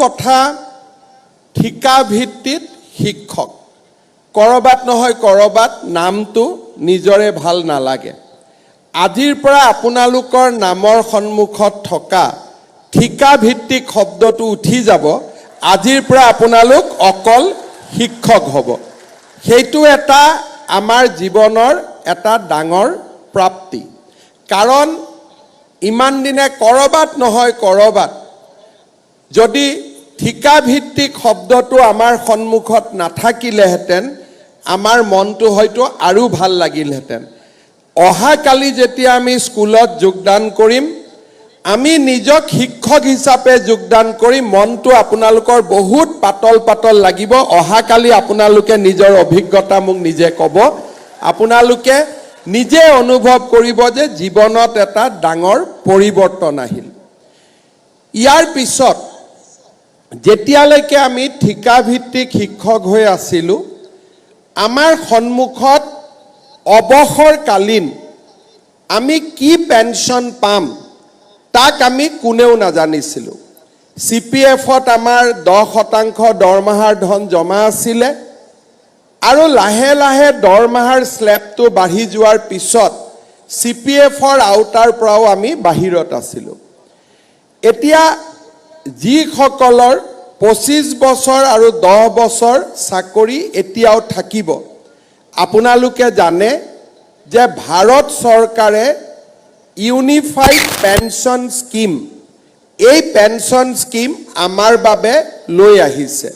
কথা ঠিকা ভিত্তিত শিক্ষক কৰবাত নহয় কৰবাত নামটো নিজৰে ভাল নালাগে আজিৰ পৰা আপোনালোকৰ নামৰ সন্মুখত থকা ঠিকা ভিত্তিক শব্দটো উঠি যাব আজিৰ পৰা আপোনালোক অকল শিক্ষক হ'ব সেইটো এটা আমাৰ জীৱনৰ এটা ডাঙৰ প্ৰাপ্তি কাৰণ ইমান দিনে কৰবাত নহয় কৰবাত যদি ঠিকা ভিত্তিক শব্দটো আমাৰ সন্মুখত নাথাকিলেহেঁতেন আমাৰ মনটো হয়তো আৰু ভাল লাগিলহেঁতেন অহাকালি যেতিয়া আমি স্কুলত যোগদান কৰিম আমি নিজক শিক্ষক হিচাপে যোগদান কৰি মনটো আপোনালোকৰ বহুত পাতল পাতল লাগিব অহাকালি আপোনালোকে নিজৰ অভিজ্ঞতা মোক নিজে ক'ব আপোনালোকে নিজে অনুভৱ কৰিব যে জীৱনত এটা ডাঙৰ পৰিৱৰ্তন আহিল ইয়াৰ পিছত যেতিয়ালৈকে আমি ঠিকা ভিত্তিক শিক্ষক হৈ আছিলোঁ আমাৰ সন্মুখত অৱসৰকালীন আমি কি পেনশন পাম তাক আমি কোনেও নাজানিছিলোঁ CPF-ত আমাৰ 10% দৰমহাৰ ধন জমা আছিলে আৰু লাহে লাহে দৰমহাৰ স্লেবটো বাঢ়ি যোৱাৰ পিছত CPF-ৰ আওতাৰ পৰাও আমি বাহিৰত আছিলোঁ এতিয়া যিসকলৰ 25 বছৰ আৰু 10 বছৰ চাকৰি এতিয়াও থাকিব আপোনালোকে জানে যে ভাৰত চৰকাৰে ইউনিফাইড পেনশন স্কিম এই পেনশন স্কিম আমাৰ বাবে লৈ আহিছে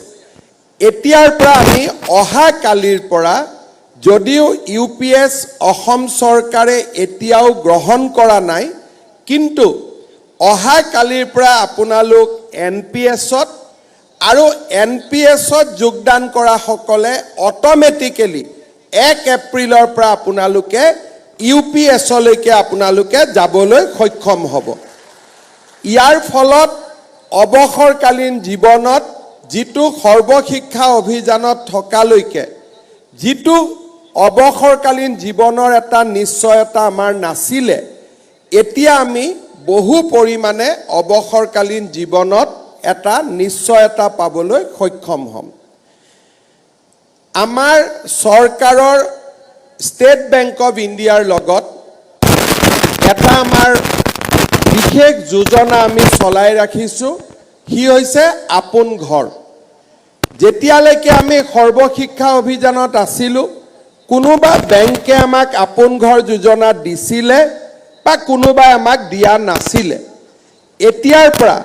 এতিয়াৰ পৰা আমি অহাকালিৰ পৰা যদিও UPS অসম চৰকাৰে এতিয়াও গ্ৰহণ কৰা নাই কিন্তু অহাকালিৰ পৰা আপোনালোক NPS-ত আৰু NPS-ত যোগদান কৰা সকলে অটোমেটিক্যালি 1 এপ্ৰিলৰ পৰা আপোনালোকে UPS-লৈকে আপোনালোকে যাবলৈ সক্ষম হ'ব ইয়াৰ ফলত অৱসৰকালীন জীৱনত যিটো সৰ্বশিক্ষা অভিযানত থকালৈকে যিটো অৱসৰকালীন জীৱনৰ এটা নিশ্চয়তা আমাৰ নাছিলে এতিয়া আমি বহু পৰিমাণে অৱসৰকালীন জীৱনত এটা নিশ্চয়তা পাবলৈ সক্ষম হ'ম আমাৰ চৰকাৰৰ ষ্টেট বেংক অফ ইণ্ডিয়াৰ লগত এটা আমাৰ বিশেষ যোজনা আমি চলাই ৰাখিছোঁ হি হৈছে আপোন ঘৰ যেতিয়ালৈকে আমি সৰ্বশিক্ষা অভিযানত আছিলোঁ কোনোবা বেংকে আমাক আপোন ঘৰ যোজনা দিছিলে বা কোনোবাই আমাক দিয়া নাছিলে এতিয়াৰ পৰা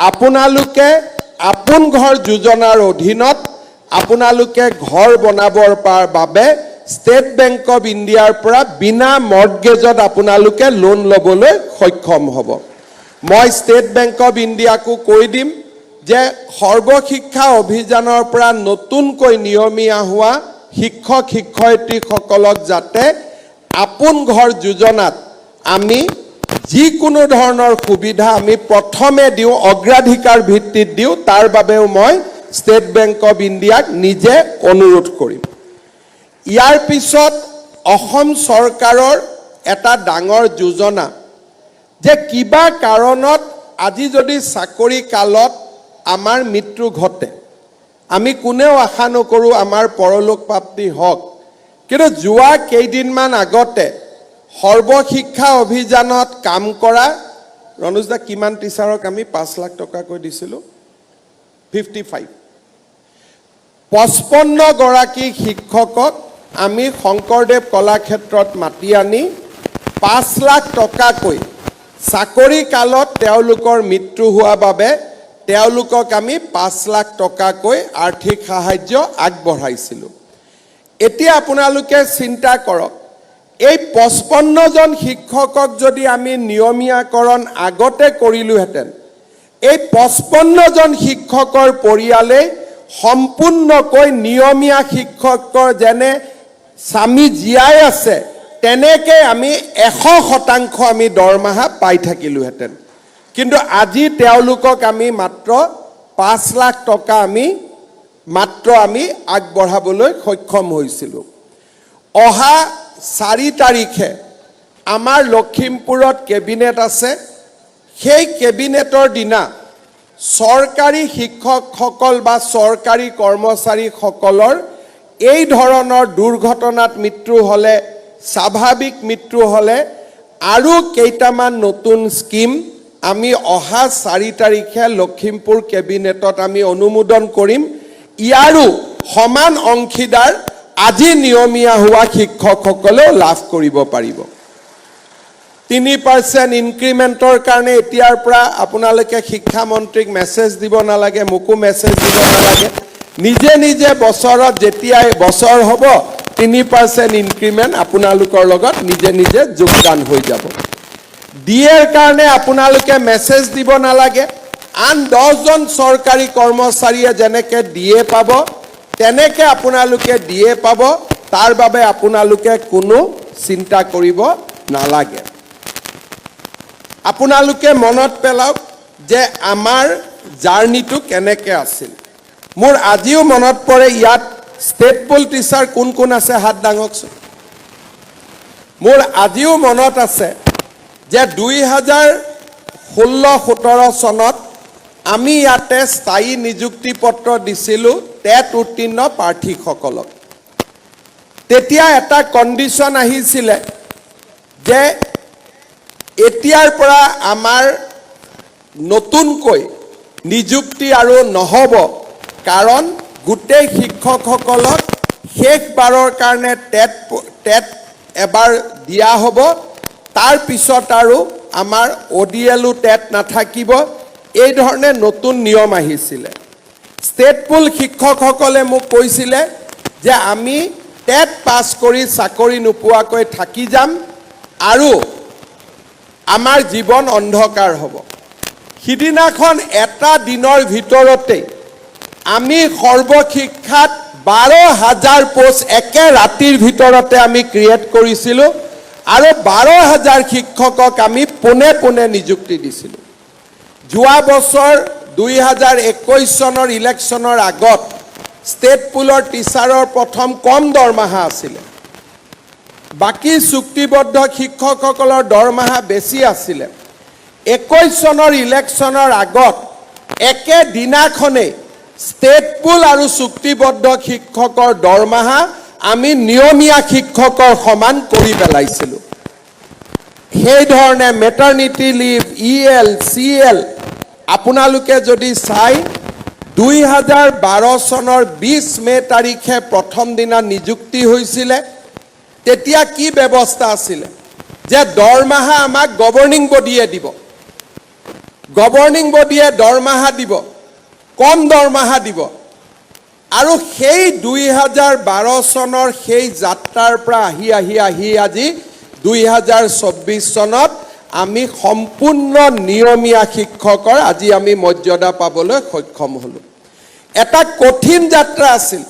আপোনালোকে আপোন ঘৰ যোজনাৰ অধীনত আপোনালোকে ঘৰ বনাবৰ বাবে ষ্টেট বেংক অফ ইণ্ডিয়াৰ পৰা বিনা মৰ্টগেজত আপোনালোকে লোন ল'বলৈ সক্ষম হ'ব মই ষ্টেট বেংক অফ ইণ্ডিয়াকো কৈ দিম যে সৰ্বশিক্ষা অভিযানৰ পৰা নতুনকৈ নিয়মীয়া হোৱা শিক্ষক শিক্ষয়িত্ৰীসকলক যাতে আপোন ঘৰ যোজনাত আমি যিকোনো ধৰণৰ সুবিধা আমি প্ৰথমে দিওঁ অগ্ৰাধিকাৰ ভিত্তিত দিওঁ তাৰ বাবেও মই ষ্টেট বেংক অফ ইণ্ডিয়াক নিজে অনুৰোধ কৰিম ইয়াৰ পিছত অসম চৰকাৰৰ এটা ডাঙৰ যোজনা যে কিবা কাৰণত আজি যদি চাকৰি কালত আমাৰ মৃত্যু ঘটে আমি কোনেও আশা নকৰোঁ আমাৰ পৰলোক প্ৰাপ্তি হওক কিন্তু যোৱা কেইদিনমান আগতে সৰ্বশিক্ষা অভিযানত কাম কৰা ৰনোজ দা কিমান টিচাৰক আমি 5 লাখ টকাকৈ দিছিলোঁ 55 গৰাকী শিক্ষকক আমি শংকৰদেৱ কলাক্ষেত্ৰত মাতি আনি 5 লাখ টকাকৈ চাকৰি কালত তেওঁলোকৰ মৃত্যু হোৱা বাবে তেওঁলোকক আমি 5 লাখ টকাকৈ আৰ্থিক সাহায্য আগবঢ়াইছিলোঁ এতিয়া আপোনালোকে চিন্তা কৰক এই 55 জন শিক্ষকক যদি আমি নিয়মীয়াকৰণ আগতে কৰিলোহেঁতেন এই 55 জন শিক্ষকৰ পৰিয়ালে সম্পূৰ্ণকৈ নিয়মীয়া শিক্ষকৰ যেনে স্বামী জীয়াই আছে তেনেকৈ আমি 100% আমি দৰমহা পাই থাকিলোহেঁতেন কিন্তু আজি তেওঁলোকক আমি মাত্ৰ 5 লাখ টকা আমি আগবঢ়াবলৈ সক্ষম হৈছিলোঁ অহা 4 তাৰিখে আমাৰ লখিমপুৰত কেবিনেট আছে সেই কেবিনেটৰ দিনা চৰকাৰী শিক্ষকসকল বা চৰকাৰী কৰ্মচাৰীসকলৰ এই ধৰণৰ দুৰ্ঘটনাত মৃত্যু হ'লে, স্বাভাৱিক মৃত্যু হ'লে আৰু কেইটামান নতুন স্কিম আমি অহা 4 তাৰিখে লখিমপুৰ কেবিনেটত আমি অনুমোদন কৰিম। ইয়াৰো সমান অংশীদাৰ আজি নিয়মীয়া হোৱা শিক্ষকসকলেও লাভ কৰিব পাৰিব। 3% ইনক্ৰিমেণ্টৰ কাৰণে এতিয়াৰ পৰা আপোনালোকে শিক্ষামন্ত্ৰীক মেছেজ দিব নালাগে, মোকো মেছেজ দিব নালাগে। নিজে নিজে বছৰত যেতিয়াই বছৰ হ'ব 3% ইনক্ৰিমেণ্ট আপোনালোকৰ লগত নিজে নিজে যোগদান হৈ যাব। ডিএৰ কাৰণে আপোনালোকে মেছেজ দিব নালাগে। আন 10জন চৰকাৰী কৰ্মচাৰীয়ে যেনেকৈ ডিএ পাব তেনেকৈ আপোনালোকে ডিএ পাব। তাৰ বাবে আপোনালোকে কোনো চিন্তা কৰিব নালাগে। আপোনালোকে মনত পেলাওক যে আমাৰ জাৰ্নিটো কেনেকৈ আছিল। মোৰ আজিও মনত পৰে, ইয়াত ষ্টেট পুল টিচাৰ কোন কোন আছে হাত দাঙকচোন। মোৰ আজিও মনত আছে যে 2016-17 চনত আমি ইয়াতে স্থায়ী নিযুক্তি পত্ৰ দিছিলোঁ টেট উত্তীৰ্ণ প্ৰাৰ্থীসকলক। তেতিয়া এটা কণ্ডিশ্যন আহিছিলে যে এতিয়াৰ পৰা আমাৰ নতুনকৈ নিযুক্তি আৰু নহ'ব, কাৰণ গোটেই শিক্ষকসকলক শেষবাৰৰ কাৰণে টেট এবাৰ দিয়া হ'ব। তাৰ পিছত আৰু আমাৰ ODL টেট নাথাকিব। এই ধৰণে নতুন নিয়ম আহিছিলে। ষ্টেট পুল শিক্ষকসকলে মোক কৈছিলে যে আমি টেট পাছ কৰি চাকৰি নোপোৱাকৈ থাকি যাম আৰু আমাৰ জীৱন অন্ধকাৰ হ'ব। সিদিনাখন এটা দিনৰ ভিতৰতে আমি সৰ্বশিক্ষাত 12,000 পোষ্ট একে ৰাতিৰ ভিতৰতে আমি ক্ৰিয়েট কৰিছিলোঁ আৰু 12,000 শিক্ষকক আমি পোনে পোনে নিযুক্তি দিছিলোঁ। যোৱা বছৰ 2021 চনৰ ইলেকশ্যনৰ আগত ষ্টেট পুলৰ টিচাৰৰ প্ৰথম কম দৰমহা আছিলে। বাকী চুক্তিবদ্ধ শিক্ষকসকলৰ দৰমহা বেছি আছিলে। 21 চনৰ ইলেকশ্যনৰ আগত একে দিনাখনেই ষ্টেট পুল আৰু চুক্তিবদ্ধ শিক্ষকৰ দৰমহা আমি নিয়মীয়া শিক্ষকৰ সমান কৰি পেলাইছিলোঁ। সেইধৰণে মেটাৰনিটি লিভ, EL, CL আপোনালোকে যদি চাই 2012 চনৰ 20 মে তাৰিখে প্ৰথম দিনা নিযুক্তি হৈছিলে। তেতিয়া কি ব্যৱস্থা আছিলে যে দৰমহা আমাক গভৰ্ণিং বডিয়ে দিব। গভৰ্ণিং বডিয়ে দৰমহা দিব, কম দৰমহা দিব। আৰু সেই 2012 চনৰ সেই যাত্ৰাৰ পৰা আহি আজি 2024 চনত আমি সম্পূৰ্ণ নিয়মীয়া শিক্ষকৰ আজি আমি মৰ্যাদা পাবলৈ সক্ষম হ'লোঁ। এটা কঠিন যাত্ৰা আছিল।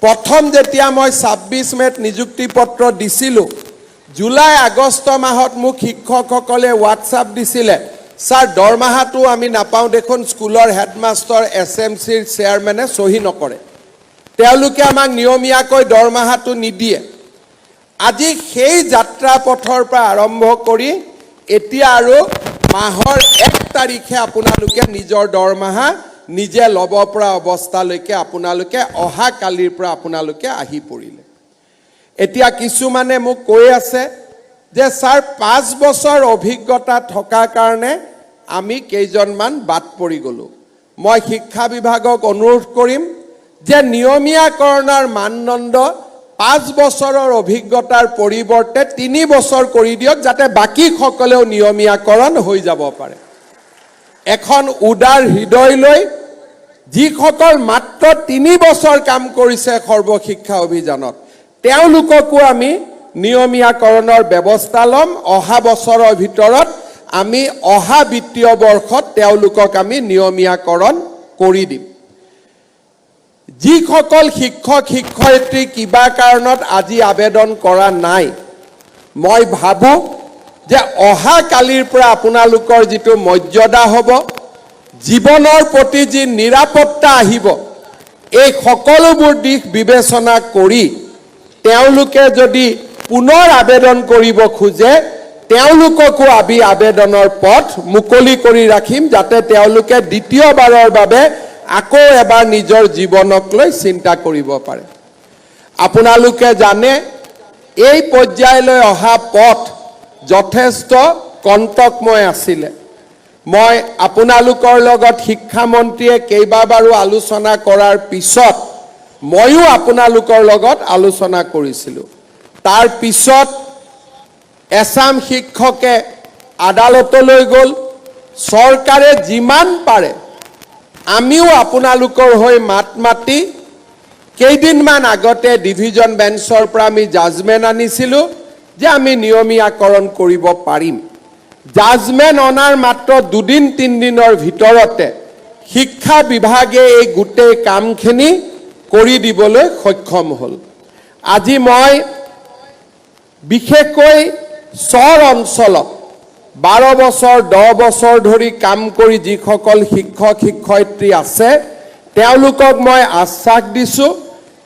প্ৰথম যেতিয়া মই 26 মেত নিযুক্তি পত্ৰ দিছিলোঁ, জুলাই আগষ্ট মাহত মোক শিক্ষকসকলে হোৱাটছআপ দিছিলে, ছাৰ দৰমহাটো আমি নাপাওঁ দেখোন, স্কুলৰ হেডমাষ্টাৰ SMCৰ চেয়াৰমেনে চহী নকৰে, তেওঁলোকে আমাক নিয়মীয়াকৈ দৰমহাটো নিদিয়ে। আজি সেই যাত্ৰা পথৰ পৰা আৰম্ভ কৰি এতিয়া আৰু মাহৰ 1 তাৰিখে আপোনালোকে নিজৰ দৰমহা নিজে ল'ব পৰা অৱস্থালৈকে আপোনালোকে অহা কালিৰ পৰা আপোনালোকে আহি পৰিলে। এতিয়া কিছুমানে মোক কৈ আছে যে ছাৰ 5 বছৰ অভিজ্ঞতা থকাৰ কাৰণে আমি কেইজনমান বাদ পৰি গ'লোঁ। মই শিক্ষা বিভাগক অনুৰোধ কৰিম যে নিয়মীয়াকৰণৰ মানদণ্ড 5 বছৰৰ অভিজ্ঞতাৰ পৰিৱৰ্তে 3 বছৰ কৰি দিয়ক, যাতে বাকীসকলেও নিয়মীয়াকৰণ হৈ যাব পাৰে। এখন উদাৰ হৃদয় লৈ যিসকল মাত্ৰ 3 বছৰ কাম কৰিছে সৰ্বশিক্ষা অভিযানত, তেওঁলোককো আমি নিয়মীয়াকৰণৰ ব্যৱস্থা ল'ম। অহা বছৰৰ ভিতৰত আমি অহা বিত্তীয় বৰ্ষত তেওঁলোকক আমি নিয়মীয়াকৰণ কৰি দিম। যিসকল শিক্ষক শিক্ষয়িত্ৰী কিবা কাৰণত আজি আবেদন কৰা নাই, মই ভাবোঁ যে অহা কালিৰ পৰা আপোনালোকৰ যিটো মৰ্যাদা হ'ব, জীৱনৰ প্ৰতি যি নিৰাপত্তা আহিব, এই সকলোবোৰ দিশ বিবেচনা কৰি তেওঁলোকে যদি পুনৰ আবেদন কৰিব খোজে, তেওঁলোককো আমি আবেদনৰ পথ মুকলি কৰি ৰাখিম যাতে তেওঁলোকে দ্বিতীয়বাৰৰ বাবে আকৌ এবাৰ নিজৰ জীৱনক লৈ চিন্তা কৰিব পাৰে। আপোনালোকে জানে এই পৰ্যায়লৈ অহা পথ যথেষ্ট কণ্টকময় আছিলে। মই আপোনালোকৰ লগত শিক্ষামন্ত্ৰীয়ে কেইবাবাৰো আলোচনা কৰাৰ পিছত ময়ো আপোনালোকৰ লগত আলোচনা কৰিছিলোঁ। তাৰ পিছত এছাম শিক্ষকে আদালতলৈ গ'ল। চৰকাৰে যিমান পাৰে আমিও আপোনালোকৰ হৈ মাত মাতি কেইদিনমান আগতে ডিভিজন বেঞ্চৰ পৰা আমি জাজমেণ্ট আনিছিলোঁ যে আমি নিয়মীয়াকৰণ কৰিব পাৰিম। জাজমেণ্ট অনাৰ মাত্ৰ 2-3 দিনৰ ভিতৰতে শিক্ষা বিভাগে এই গোটেই কামখিনি কৰি দিবলৈ সক্ষম হ'ল। আজি মই বিশেষকৈ চৰ অঞ্চলত 12 বছৰ 10 বছৰ ধৰি কাম কৰি যিসকল শিক্ষক শিক্ষয়িত্ৰী আছে তেওঁলোকক মই আশ্বাস দিছোঁ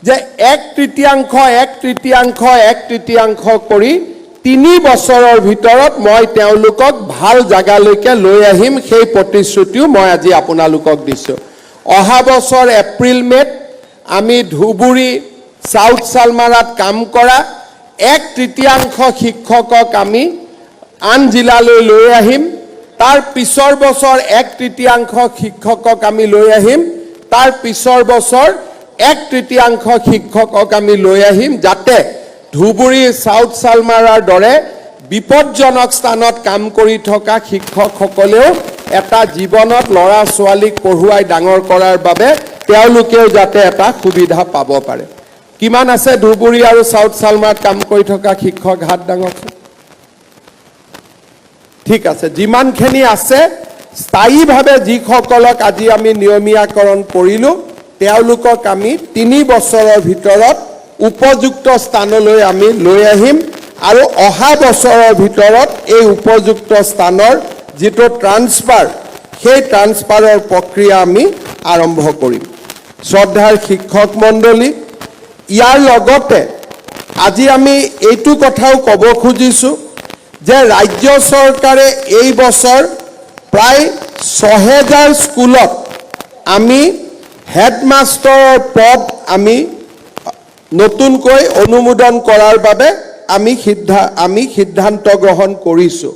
যে 1/3 কৰি 3 বছৰৰ ভিতৰত মই তেওঁলোকক ভাল জাগালৈকে লৈ আহিম। সেই প্ৰতিশ্ৰুতিও মই আজি আপোনালোকক দিছোঁ। অহা বছৰ এপ্ৰিল মে'ত আমি ধুবুৰী সাউথ সালমাৰাত কাম কৰা 1/3 শিক্ষকক আমি আন জিলালৈ লৈ আহিম। তাৰ পিছৰ বছৰ 1/3 শিক্ষকক আমি লৈ আহিম। তাৰ পিছৰ বছৰ 1/3 শিক্ষকক আমি লৈ আহিম যাতে ধুবুৰী সাউথ সালমাৰাৰ দৰে বিপদজনক স্থানত কাম কৰি থকা শিক্ষকসকলেও এটা জীৱনত ল'ৰা ছোৱালীক পঢ়ুৱাই ডাঙৰ কৰাৰ বাবে তেওঁলোকেও যাতে এটা সুবিধা পাব পাৰে। কিমান আছে ধুবুৰী আৰু সাউথ সালমাৰাত কাম কৰি থকা শিক্ষক? হাত ডাঙৰকচোন। ঠিক আছে, যিমানখিনি আছে স্থায়ীভাৱে যিসকলক আজি আমি নিয়মীয়াকৰণ কৰিলোঁ তেওঁলোকক আমি 3 বছৰৰ ভিতৰত উপযুক্ত স্থানলৈ আমি লৈ আহিম আৰু অহা বছৰৰ ভিতৰত এই উপযুক্ত স্থানৰ যিটো ট্ৰান্সফাৰ সেই ট্ৰান্সফাৰৰ প্ৰক্ৰিয়া আমি আৰম্ভ কৰিম। শ্ৰদ্ধাৰ শিক্ষক মণ্ডলী, ইয়াৰ লগতে আজি আমি এইটো কথাও ক'ব খুজিছোঁ যে ৰাজ্য চৰকাৰে এই বছৰ প্ৰায় 6000 স্কুলত আমি হেডমাষ্টাৰৰ পদ আমি নতুনকৈ অনুমোদন কৰাৰ বাবে আমি সিদ্ধান্ত গ্ৰহণ কৰিছোঁ।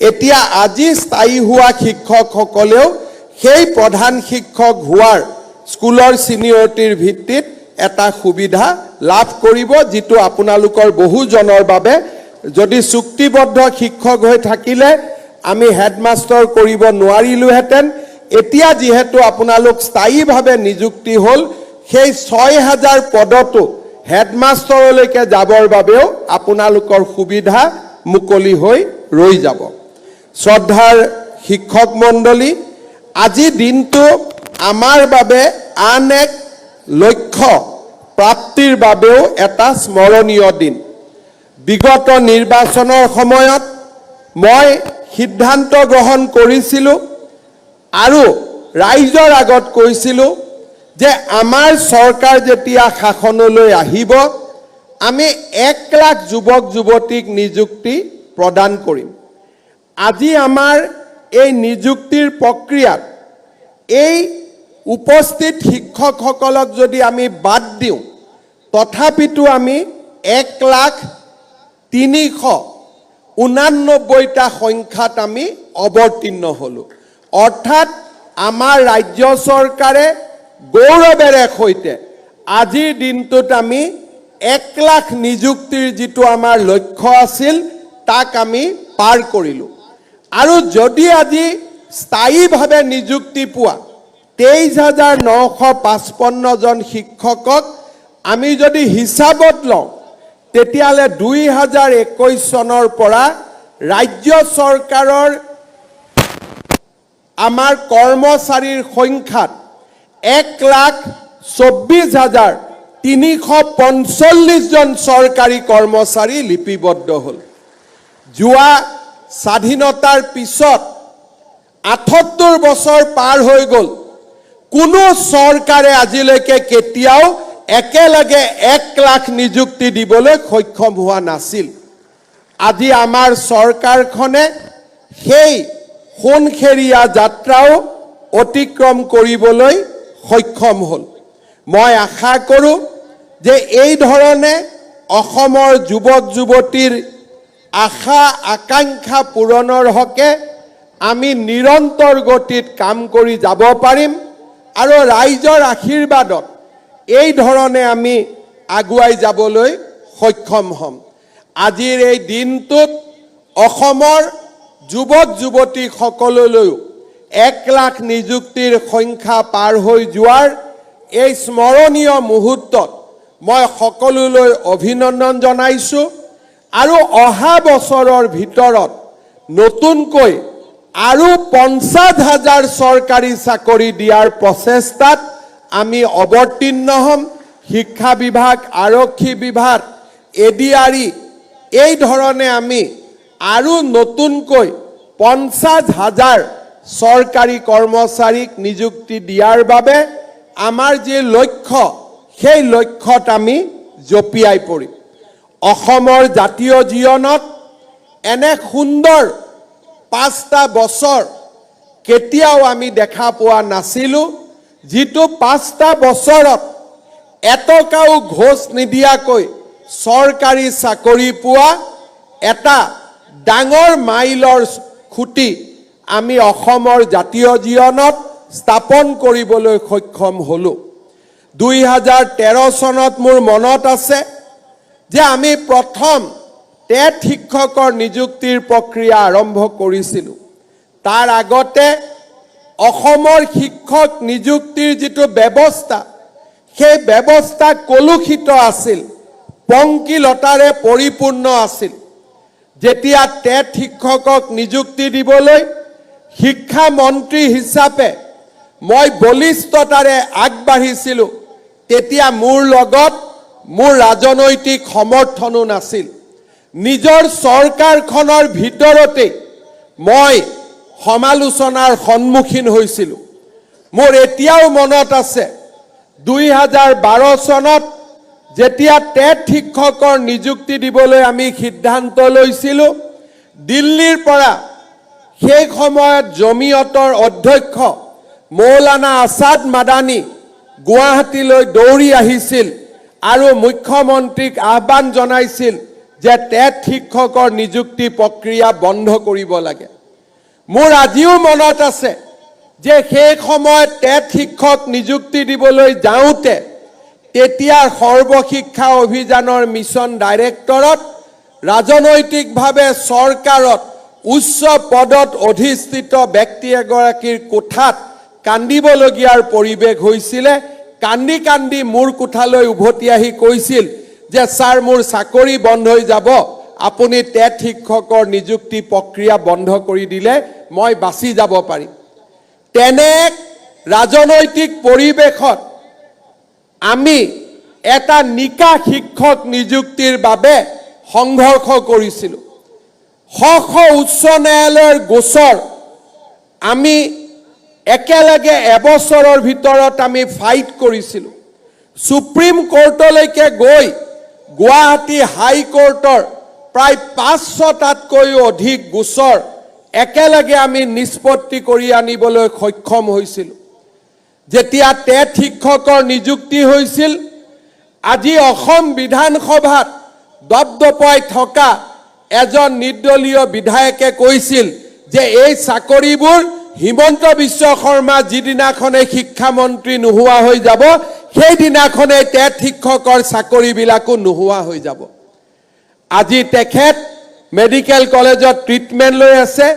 এতিয়া আজি স্থায়ী হোৱা শিক্ষকসকলেও সেই প্ৰধান শিক্ষক হোৱাৰ স্কুলৰ ছিনিয়ৰিটিৰ ভিত্তিত এটা সুবিধা লাভ কৰিব, যিটো আপোনালোকৰ বহুজনৰ বাবে যদি চুক্তিবদ্ধ শিক্ষক হৈ থাকিলে আমি হেডমাষ্টাৰ কৰিব নোৱাৰিলোহেঁতেন। এতিয়া যিহেতু আপোনালোক স্থায়ীভাৱে নিযুক্তি হ'ল সেই 6000 পদতো হেডমাষ্টাৰলৈকে যাবৰ বাবেও আপোনালোকৰ সুবিধা মুকলি হৈ ৰৈ যাব। শ্ৰদ্ধাৰ শিক্ষক মণ্ডলী, আজি দিনটো আমাৰ বাবে আন এক লক্ষ্য প্ৰাপ্তিৰ বাবেও এটা স্মৰণীয় দিন। বিগত নিৰ্বাচনৰ সময়ত মই সিদ্ধান্ত গ্ৰহণ কৰিছিলোঁ আৰু ৰাইজৰ আগত কৈছিলোঁ যে আমাৰ চৰকাৰ যেতিয়া শাসনলৈ আহিব আমি 1 লাখ যুৱক যুৱতীক নিযুক্তি প্ৰদান কৰিম। আজি আমাৰ এই নিযুক্তিৰ প্ৰক্ৰিয়াত এই উপস্থিত শিক্ষকসকলক যদি আমি বাদ দিওঁ তথাপিতো আমি 1,389টা সংখ্যাত আমি অৱতীৰ্ণ হ'লোঁ। অৰ্থাৎ আমাৰ ৰাজ্য চৰকাৰে গৌৰৱেৰে সৈতে আজিৰ দিনটোত আমি 1 লাখ নিযুক্তিৰ যিটো আমাৰ লক্ষ্য আছিল তাক আমি পাৰ কৰিলোঁ। আৰু যদি আজি স্থায়ীভাৱে নিযুক্তি পোৱা 23,955 জন শিক্ষকক আমি যদি হিচাপত লওঁ তেতিয়াহ'লে 2021 চনৰ পৰা ৰাজ্য চৰকাৰৰ আমাৰ কৰ্মচাৰীৰ সংখ্যাত 1,24,345 জন চৰকাৰী কৰ্মচাৰী লিপিবদ্ধ হ'ল। যোৱা স্বাধীনতাৰ পিছত 78 বছৰ পাৰ হৈ গ'ল, কোনো চৰকাৰে আজিলৈকে কেতিয়াও একেলগে 1 লাখ নিযুক্তি দিবলৈ সক্ষম হোৱা নাছিল। আজি আমাৰ চৰকাৰখনে সেই সোণখেৰীয়া যাত্ৰাও অতিক্ৰম কৰিবলৈ সক্ষম হ'ল। মই আশা কৰোঁ যে এই ধৰণে অসমৰ যুৱক যুৱতীৰ আশা আকাংক্ষা পূৰণৰ হকে আমি নিৰন্তৰ গতিত কাম কৰি যাব পাৰিম আৰু ৰাইজৰ আশীৰ্বাদত এই ধৰণে আমি আগুৱাই যাবলৈ সক্ষম হ'ম। আজিৰ এই দিনটোত অসমৰ যুৱক যুৱতীসকললৈও 1 লাখ নিযুক্তিৰ সংখ্যা পাৰ হৈ যোৱাৰ এই স্মৰণীয় মুহূৰ্তত মই সকলোলৈ অভিনন্দন জনাইছোঁ আৰু অহা বছৰৰ ভিতৰত নতুনকৈ আৰু 50,000 চৰকাৰী চাকৰি দিয়াৰ প্ৰচেষ্টাত আমি অৱতীৰ্ণ হ'ম। শিক্ষা বিভাগ, আৰক্ষী বিভাগ, এডিআৰই এই ধৰণে আমি আৰু নতুনকৈ 50,000 চৰকাৰী কৰ্মচাৰীক নিযুক্তি দিয়াৰ বাবে আমাৰ যি লক্ষ্য সেই লক্ষ্যত আমি জঁপিয়াই পৰিম। অসমৰ জাতীয় জীৱনত এনে সুন্দৰ 5টা বছৰ কেতিয়াও আমি দেখা পোৱা নাছিলোঁ, যিটো 5টা বছৰত এটকাও ঘোষ নিদিয়াকৈ চৰকাৰী চাকৰি পোৱা এটা ডাঙৰ মাইলৰ খুঁটি আমি অসমৰ জাতীয় জীৱনত স্থাপন কৰিবলৈ সক্ষম হ'লোঁ। 2013 চনত মোৰ মনত আছে যে আমি প্ৰথম টেট শিক্ষকৰ নিযুক্তিৰ প্ৰক্ৰিয়া আৰম্ভ কৰিছিলোঁ। তাৰ আগতে অসমৰ শিক্ষক নিযুক্তিৰ যিটো ব্যৱস্থা সেই ব্যৱস্থা কলুষিত আছিল, পংকিলতাৰে পৰিপূৰ্ণ আছিল। যেতিয়া টেট শিক্ষকক নিযুক্তি দিবলৈ শিক্ষা মন্ত্ৰী হিচাপে মই বলিষ্ঠতাৰে আগবাঢ়িছিলোঁ, তেতিয়া মোৰ লগত মোৰ ৰাজনৈতিক সমৰ্থনো নাছিল। নিজৰ চৰকাৰখনৰ ভিতৰতে মই সমালোচনাৰ সন্মুখীন হৈছিলোঁ। মোৰ এতিয়াও মনত আছে 2012 চনত যেতিয়া টেট শিক্ষকৰ নিযুক্তি দিবলৈ আমি সিদ্ধান্ত লৈছিলোঁ, দিল্লীৰ পৰা সেই সময়ত জমিয়তৰ অধ্যক্ষ মৌলানা আছাদ মাদানী গুৱাহাটীলৈ দৌৰি আহিছিল আৰু মুখ্যমন্ত্ৰীক আহ্বান জনাইছিল যে টেট শিক্ষকৰ নিযুক্তি প্ৰক্ৰিয়া বন্ধ কৰিব লাগে। মোৰ আজিও মনত আছে যে সেই সময়ত টেট শিক্ষক নিযুক্তি দিবলৈ যাওঁতে তেতিয়াৰ সৰ্বশিক্ষা অভিযানৰ মিছন ডাইৰেক্টৰত ৰাজনৈতিকভাৱে চৰকাৰত উচ্চ পদত অধিষ্ঠিত ব্যক্তি এগৰাকীৰ কোঠাত কান্দিবলগীয়াৰ পৰিৱেশ হৈছিলে। কান্দি কান্দি মোৰ কোঠালৈ উভতি আহি কৈছিল যে ছাৰ, মোৰ চাকৰি বন্ধ হৈ যাব, আপুনি টেট শিক্ষকৰ নিযুক্তি প্ৰক্ৰিয়া বন্ধ কৰি দিলে মই বাচি যাব পাৰিম। তেনে ৰাজনৈতিক পৰিৱেশত আমি এটা নিকা শিক্ষক নিযুক্তিৰ বাবে সংঘৰ্ষ কৰিছিলোঁ। শ উচ্চ ন্যায়ালয়ৰ গোচৰ আমি একেলগে এবছৰৰ ভিতৰত আমি ফাইট কৰিছিলোঁ। সুপ্ৰিম কোৰ্টলৈকে গৈ গুৱাহাটী হাইকোৰ্টৰ প্ৰায় 500টাতকৈও অধিক গোচৰ একেলগে আমি নিষ্পত্তি কৰি আনিবলৈ সক্ষম হৈছিলোঁ। যেতিয়া টেট শিক্ষকৰ নিযুক্তি হৈছিল, আজি অসম বিধানসভাত দপদপাই থকা এজন নিৰ্দলীয় বিধায়কে কৈছিল যে এই চাকৰিবোৰ হিমন্ত বিশ্ব শৰ্মা যিদিনাখনে শিক্ষামন্ত্ৰী নোহোৱা হৈ যাব, সেইদিনাখনে টেট শিক্ষকৰ চাকৰিবিলাকো নোহোৱা হৈ যাব। আজি তেখেত মেডিকেল কলেজত ট্ৰিটমেণ্ট লৈ আছে,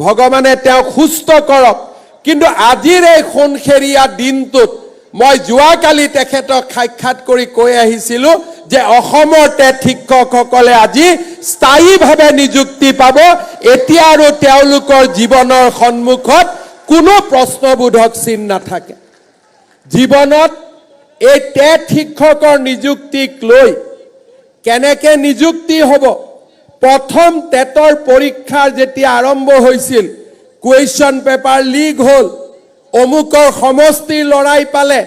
ভগৱানে তেওঁক সুস্থ কৰক। কিন্তু আজিৰ এই সোণখেৰীয়া দিনটোত মই যোৱাকালি তেখেতক সাক্ষাৎ কৰি কৈ আহিছিলোঁ যে অসমৰ টেট শিক্ষকসকলে আজি স্থায়ীভাৱে নিযুক্তি পাব। এতিয়া আৰু তেওঁলোকৰ জীৱনৰ সন্মুখত কোনো প্ৰশ্নবোধক চিন নাথাকে। জীৱনত এই টেট শিক্ষকৰ নিযুক্তিক লৈ কেনেকৈ নিযুক্তি হ'ব? প্ৰথম টেটৰ পৰীক্ষাৰ যেতিয়া আৰম্ভ হৈছিল, কুৱেশ্যন পেপাৰ লিক হ'ল, অমুকৰ সমষ্টিৰ লৰাই পালে।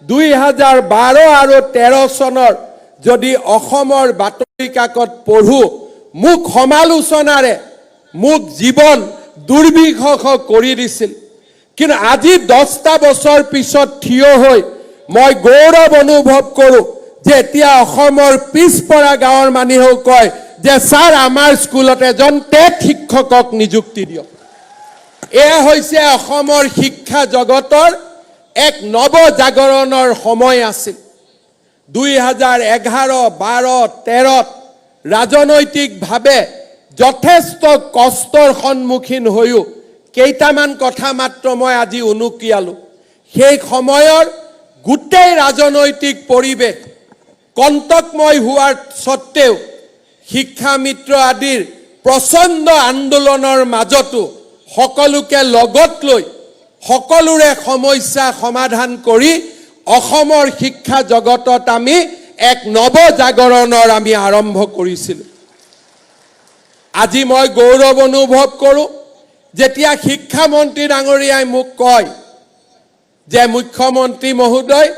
2012 আৰু 13 চনৰ যদি অসমৰ বাতৰি কাকত পঢ়ো, মোক সমালোচনাৰে মোক জীৱন দুৰ্বিষহ কৰি দিছিল কিন্তু আজি 10টা বছৰ পিছত থিয় হৈ মই গৌৰৱ অনুভৱ কৰোঁ যে এতিয়া অসমৰ পিছপৰা গাঁৱৰ মানুহেও কয় যে ছাৰ আমাৰ স্কুলত এজন টেট শিক্ষকক নিযুক্তি দিয়ক এয়া হৈছে অসমৰ শিক্ষা জগতৰ এক নৱজাগৰণৰ সময় আছিল 2011, 12, 13 ৰাজনৈতিকভাৱে যথেষ্ট কষ্টৰ সন্মুখীন হৈও কেইটামান কথা মাত্ৰ মই আজি উনুকিয়ালো সেই সময়ৰ গোটেই ৰাজনৈতিক পৰিৱেশ কণ্টকময় হোৱাৰ সত্ত্বেও শিক্ষা মিত্ৰ আদিৰ প্ৰচণ্ড আন্দোলনৰ মাজতো সকলোকে লগত লৈ সকলোৰে সমস্যা সমাধান কৰি অসমৰ শিক্ষা জগতত আমি এক নৱজাগৰণৰ আমি আৰম্ভ কৰিছিলোঁ আজি মই গৌৰৱ অনুভৱ কৰোঁ যেতিয়া শিক্ষামন্ত্ৰী ডাঙৰীয়াই মোক কয় যে মুখ্যমন্ত্ৰী মহোদয়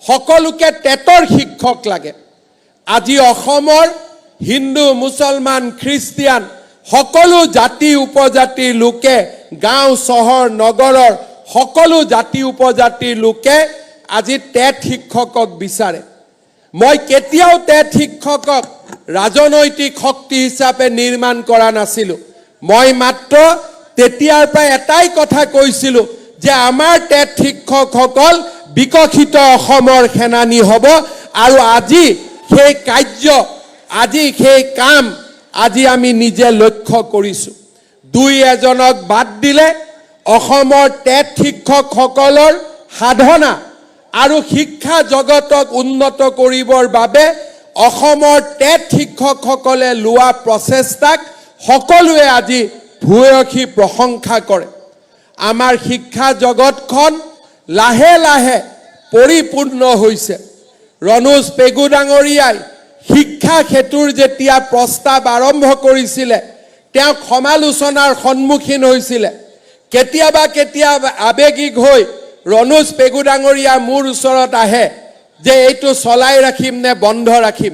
সকলোকে টেটৰ শিক্ষক লাগে আজি অসমৰ হিন্দু মুছলমান খ্ৰীষ্টিয়ান সকলো জাতি উপজাতিৰ লোকে গাঁও চহৰ নগৰৰ সকলো জাতি উপজাতিৰ লোকে আজি টেট শিক্ষকক বিচাৰে মই কেতিয়াও টেট শিক্ষকক ৰাজনৈতিক শক্তি হিচাপে নিৰ্মাণ কৰা নাছিলোঁ মই মাত্ৰ তেতিয়াৰ পৰা এটাই কথা কৈছিলোঁ যে আমাৰ টেট শিক্ষকসকল বিকশিত অসমৰ সেনানী হ'ব আৰু আজি সেই কাৰ্য আজি সেই কাম আজি আমি নিজে লক্ষ্য কৰিছোঁ দুই এজনক বাদ দিলে অসমৰ টেট শিক্ষকসকলৰ সাধনা আৰু শিক্ষা জগতক উন্নত কৰিবৰ বাবে অসমৰ টেট শিক্ষকসকলে লোৱা প্ৰচেষ্টাক সকলোৱে আজি ভূয়সী প্ৰশংসা কৰে আমাৰ শিক্ষা জগতখন লাহে লাহে পৰিপূৰ্ণ হৈছে ৰণোজ পেগু ডাঙৰীয়াই শিক্ষা ক্ষেত্ৰৰ যেতিয়া প্ৰস্তাৱ আৰম্ভ কৰিছিলে তেওঁ সমালোচনাৰ সন্মুখীন হৈছিলে কেতিয়াবা আবেগিক হৈ ৰণোজ পেগু ডাঙৰীয়া মোৰ ওচৰত আহে যে এইটো চলাই ৰাখিম নে বন্ধ ৰাখিম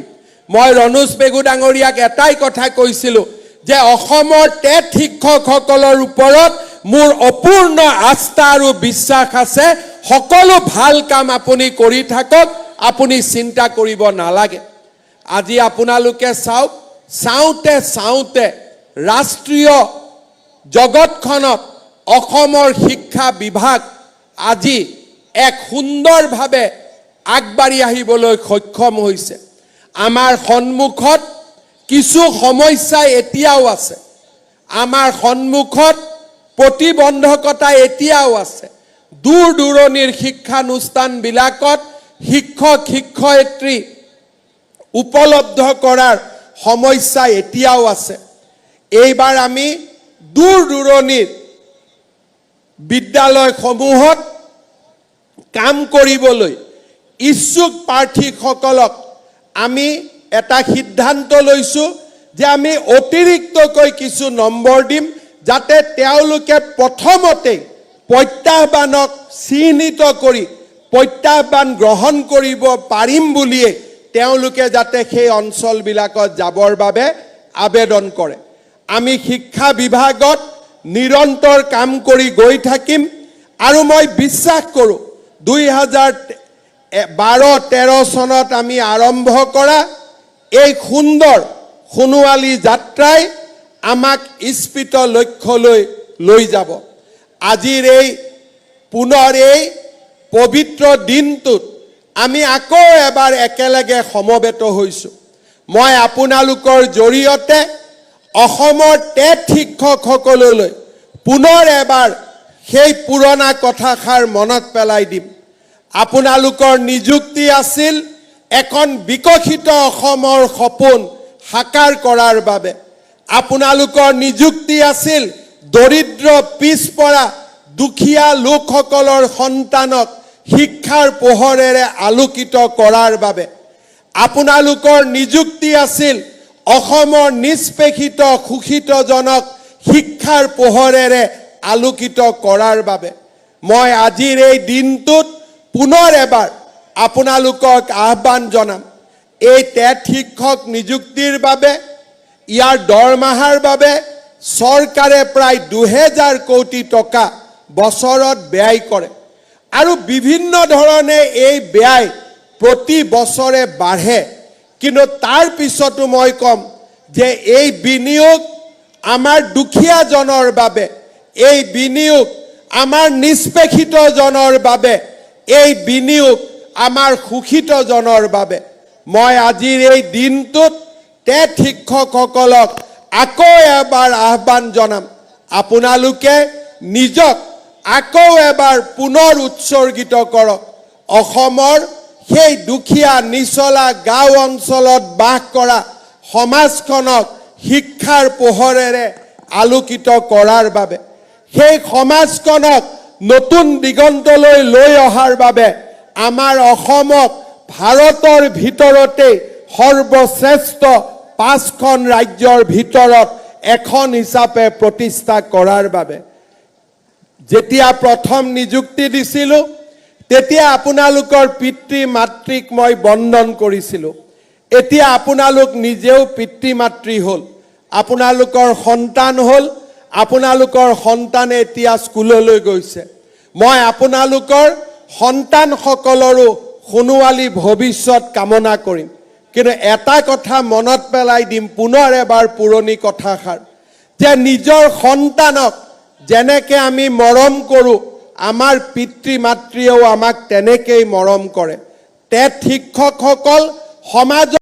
মই ৰণোজ পেগু ডাঙৰীয়াক এটাই কথা কৈছিলোঁ যে অসমৰ টেট শিক্ষকসকলৰ ওপৰত মোৰ অপূৰ্ণ আস্থা আৰু বিশ্বাস আছে সকলো ভাল কাম আপুনি কৰি থাকক আপুনি চিন্তা কৰিব নালাগে আজি আপোনালোকে চাওক চাওঁতে ৰাষ্ট্ৰীয় জগতখনত অসমৰ শিক্ষা বিভাগ আজি এক সুন্দৰভাৱে আগবাঢ়ি আহিবলৈ সক্ষম হৈছে আমাৰ সন্মুখত কিছু সমস্যা এতিয়াও আছে আমাৰ সন্মুখত প্ৰতিবন্ধকতা এতিয়াও আছে দূৰ দূৰণিৰ শিক্ষানুষ্ঠানবিলাকত শিক্ষক শিক্ষয়িত্ৰী উপলব্ধ কৰাৰ সমস্যা এতিয়াও আছে এইবাৰ আমি দূৰ দূৰণিৰ বিদ্যালয়সমূহত কাম কৰিবলৈ ইচ্ছুক প্ৰাৰ্থীসকলক আমি এটা সিদ্ধান্ত লৈছোঁ যে আমি অতিৰিক্তকৈ কিছু নম্বৰ দিম যাতে তেওঁলোকে প্ৰথমতে প্ৰত্যাহ্বানক চিহ্নিত কৰি প্ৰত্যাহ্বান গ্ৰহণ কৰিব পাৰিম বুলিয়ে তেওঁলোকে যাতে সেই অঞ্চলবিলাকত যাবৰ বাবে আবেদন কৰে আমি শিক্ষা বিভাগত নিৰন্তৰ কাম কৰি গৈ থাকিম আৰু মই বিশ্বাস কৰোঁ 2012-13 চনত আমি আৰম্ভ কৰা এই সুন্দৰ সোণোৱালী যাত্ৰাই আমাক ইস্পিত লক্ষ্যলৈ লৈ যাব আজিৰ এই পুনৰ এই পবিত্ৰ দিনটোত আমি আকৌ এবাৰ একেলগে সমবেত হৈছোঁ মই আপোনালোকৰ জৰিয়তে অসমৰ টেট শিক্ষকসকললৈ পুনৰ এবাৰ সেই পুৰণা কথাষাৰ মনত পেলাই দিম আপোনালোকৰ নিযুক্তি আছিল এখন বিকশিত অসমৰ সপোন সাকাৰ কৰাৰ বাবে আপোনালোকৰ নিযুক্তি আছিল দৰিদ্ৰ পিছপৰা দুখীয়া লোকসকলৰ সন্তানক শিক্ষাৰ পোহৰেৰে আলোকিত কৰাৰ বাবে আপোনালোকৰ নিযুক্তি আছিল অসমৰ নিষ্পেষিত শোষিতজনক শিক্ষাৰ পোহৰেৰে আলোকিত কৰাৰ বাবে মই আজিৰ এই দিনটোত পুনৰ এবাৰ আপোনালোকক আহ্বান জনাম এই টেট শিক্ষক নিযুক্তিৰ বাবে ইয়াৰ দৰমহাৰ বাবে চৰকাৰে প্ৰায় 2000 কোটি টকা বছৰত ব্যয় কৰে আৰু বিভিন্ন ধৰণে এই ব্যয় প্ৰতি বছৰে বাঢ়ে কিন্তু তাৰ পিছতো মই কম যে এই বিনিয়োগ আমাৰ দুখীয়া জনৰ বাবে এই বিনিয়োগ আমাৰ নিষ্পেষিত জনৰ বাবে এই বিনিয়োগ আমাৰ শোষিত জনৰ বাবে মই আজিৰ এই দিনটোত টেট শিক্ষকসকলক আকৌ এবাৰ আহ্বান জনাম আপোনালোকে নিজক আকৌ এবাৰ পুনৰ উৎসৰ্গিত কৰক অসমৰ সেই দুখীয়া নিচলা গাঁও অঞ্চলত বাস কৰা সমাজখনক শিক্ষাৰ পোহৰেৰে আলোকিত কৰাৰ বাবে সেই সমাজখনক নতুন দিগন্তলৈ লৈ অহাৰ বাবে আমাৰ অসমক ভাৰতৰ ভিতৰতে সৰ্বশ্ৰেষ্ঠ 5খন ৰাজ্যৰ ভিতৰত এখন হিচাপে প্ৰতিষ্ঠা কৰাৰ বাবে যেতিয়া প্ৰথম নিযুক্তি দিছিলোঁ তেতিয়া আপোনালোকৰ পিতৃ মাতৃক মই বন্দন কৰিছিলোঁ এতিয়া আপোনালোক নিজেও পিতৃ মাতৃ হ'ল আপোনালোকৰ সন্তান হ'ল আপোনালোকৰ সন্তানে এতিয়া স্কুললৈ গৈছে মই আপোনালোকৰ সন্তানসকলৰো সোণোৱালী ভৱিষ্যত কামনা কৰিম কিন্তু এটা কথা মনত পেলাই দিম পুনৰ এবাৰ পুৰণি কথাষাৰ যে নিজৰ সন্তানক যেনেকৈ আমি মৰম কৰোঁ আমাৰ পিতৃ মাতৃয়েও আমাক তেনেকৈ মৰম কৰে টেট শিক্ষকসকল সমাজ